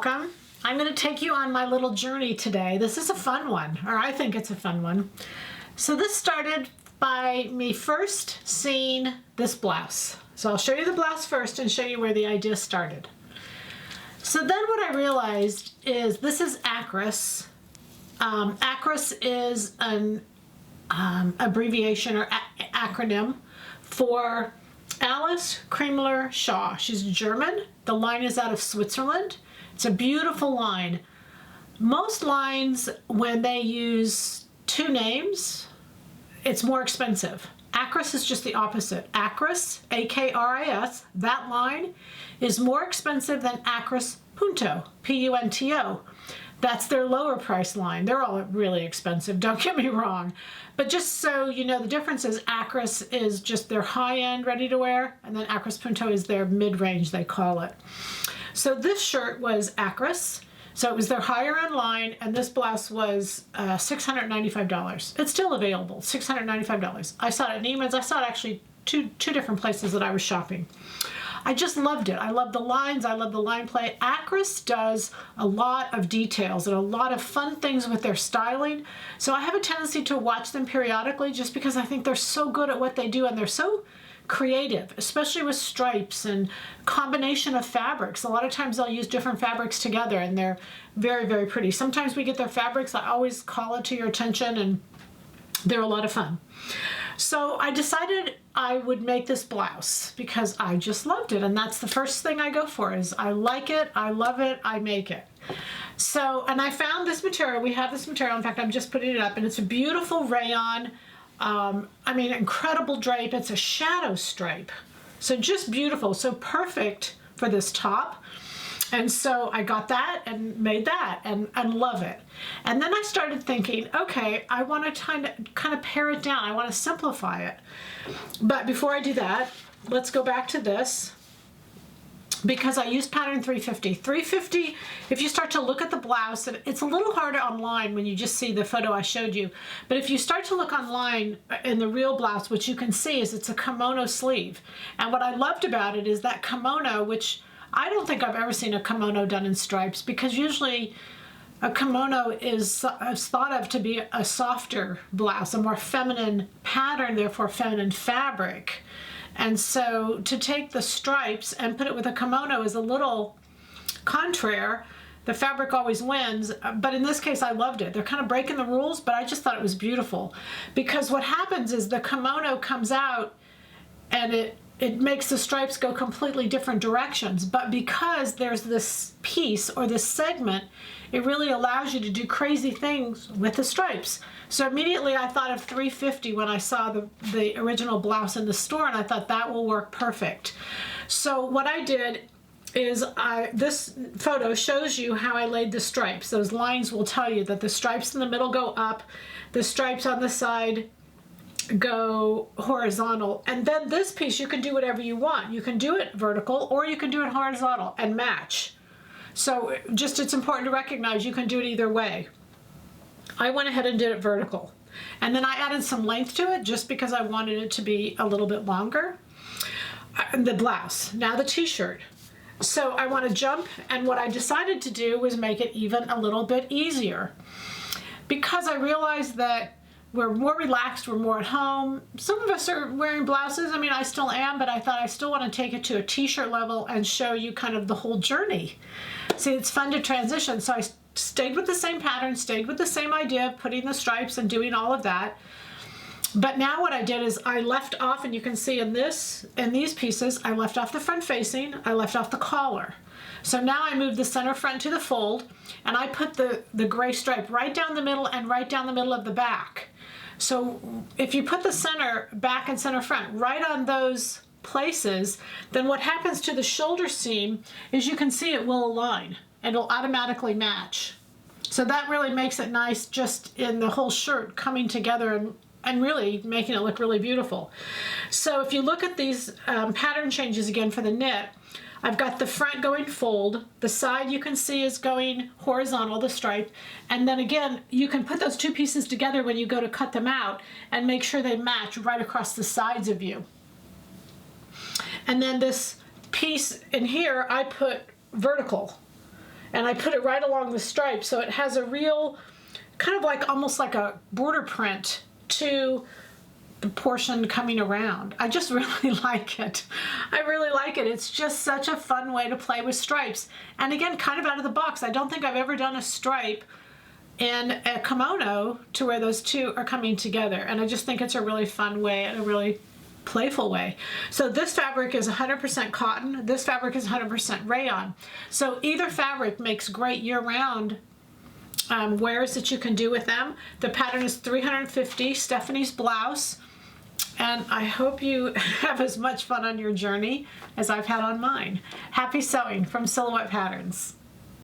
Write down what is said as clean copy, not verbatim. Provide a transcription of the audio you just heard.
welcome. I'm going to take you on my little journey today. This is a fun one, or I think it's a fun one. So this started by me first seeing this blouse. So I'll show you the blouse first and show you where the idea started. So then what I realized is this is ACRIS. ACRIS is an abbreviation or acronym for Alice Kremler Shaw. She's German. The line is out of Switzerland. It's a beautiful line. Most lines, when they use two names, it's more expensive. ACRIS is just the opposite. ACRIS, A-K-R-I-S, that line is more expensive than ACRIS Punto, P-U-N-T-O. That's their lower price line. They're all really expensive, don't get me wrong. But just so you know, the difference is ACRIS is just their high-end ready-to-wear, and then ACRIS Punto is their mid-range, they call it. So this shirt was ACRIS, so it was their higher-end line, and this blouse was $695. It's still available, $695. I saw it at Neiman's. I saw it actually two different places that I was shopping. I just loved it. I love the lines. I love the line play. ACRIS does a lot of details and a lot of fun things with their styling. So I have a tendency to watch them periodically just because I think they're so good at what they do and they're so creative, especially with stripes and combination of fabrics. A lot of times they'll use different fabrics together and they're very, very pretty. Sometimes we get their fabrics. I always call it to your attention and they're a lot of fun. So I decided I would make this blouse because I just loved it, and that's the first thing I go for is I like it, I love it, I make it. So, and I found this material. We have this material. In fact, I'm just putting it up, and it's a beautiful rayon. I mean, incredible drape. It's a shadow stripe. So just beautiful. So perfect for this top. And so I got that and made that and love it. And then I started thinking, okay, I want to kind of pare it down. I want to simplify it. But before I do that, let's go back to this because I used pattern 350. 350, if you start to look at the blouse, and it's a little harder online when you just see the photo I showed you, but if you start to look online in the real blouse, what you can see is it's a kimono sleeve. And what I loved about it is that kimono, which I don't think I've ever seen a kimono done in stripes because usually a kimono is thought of to be a softer blouse, a more feminine pattern, therefore feminine fabric. And so to take the stripes and put it with a kimono is a little contraire. The fabric always wins, but in this case I loved it. They're kind of breaking the rules, but I just thought it was beautiful because what happens is the kimono comes out and it makes the stripes go completely different directions. But because there's this piece or this segment, it really allows you to do crazy things with the stripes. So immediately I thought of 350 when I saw the original blouse in the store, and I thought that will work perfect. So what I did is this photo shows you how I laid the stripes. Those lines will tell you that the stripes in the middle go up, the stripes on the side go horizontal, and then this piece you can do whatever you want. You can do it vertical or you can do it horizontal and match. So just it's important to recognize you can do it either way. I went ahead and did it vertical, and then I added some length to it just because I wanted it to be a little bit longer. The blouse, now the t-shirt. So I want to jump, and what I decided to do was make it even a little bit easier because I realized that we're more relaxed, we're more at home. Some of us are wearing blouses. I mean, I still am, but I thought I still want to take it to a t-shirt level and show you kind of the whole journey. See, it's fun to transition. So I stayed with the same pattern, stayed with the same idea of putting the stripes and doing all of that. But now what I did is I left off, and you can see in these pieces, I left off the front facing, I left off the collar. So now I moved the center front to the fold, and I put the gray stripe right down the middle and right down the middle of the back. So if you put the center back and center front right on those places, then what happens to the shoulder seam is you can see it will align and it'll automatically match. So that really makes it nice just in the whole shirt coming together and really making it look really beautiful. So if you look at these pattern changes again for the knit, I've got the front going fold, the side you can see is going horizontal, the stripe, and then again, you can put those two pieces together when you go to cut them out and make sure they match right across the sides of you. And then this piece in here, I put vertical. and I put it right along the stripe, so it has a real kind of like almost like a border print to the portion coming around. I just really like it. I really like it. It's just such a fun way to play with stripes. And again, kind of out of the box. I don't think I've ever done a stripe in a kimono to where those two are coming together. And I just think it's a really fun way and a really playful way. So this fabric is 100% cotton. This fabric is 100% rayon. So either fabric makes great year-round wears that you can do with them. The pattern is 350, Stephanie's Blouse. And I hope you have as much fun on your journey as I've had on mine. Happy sewing from Silhouette Patterns.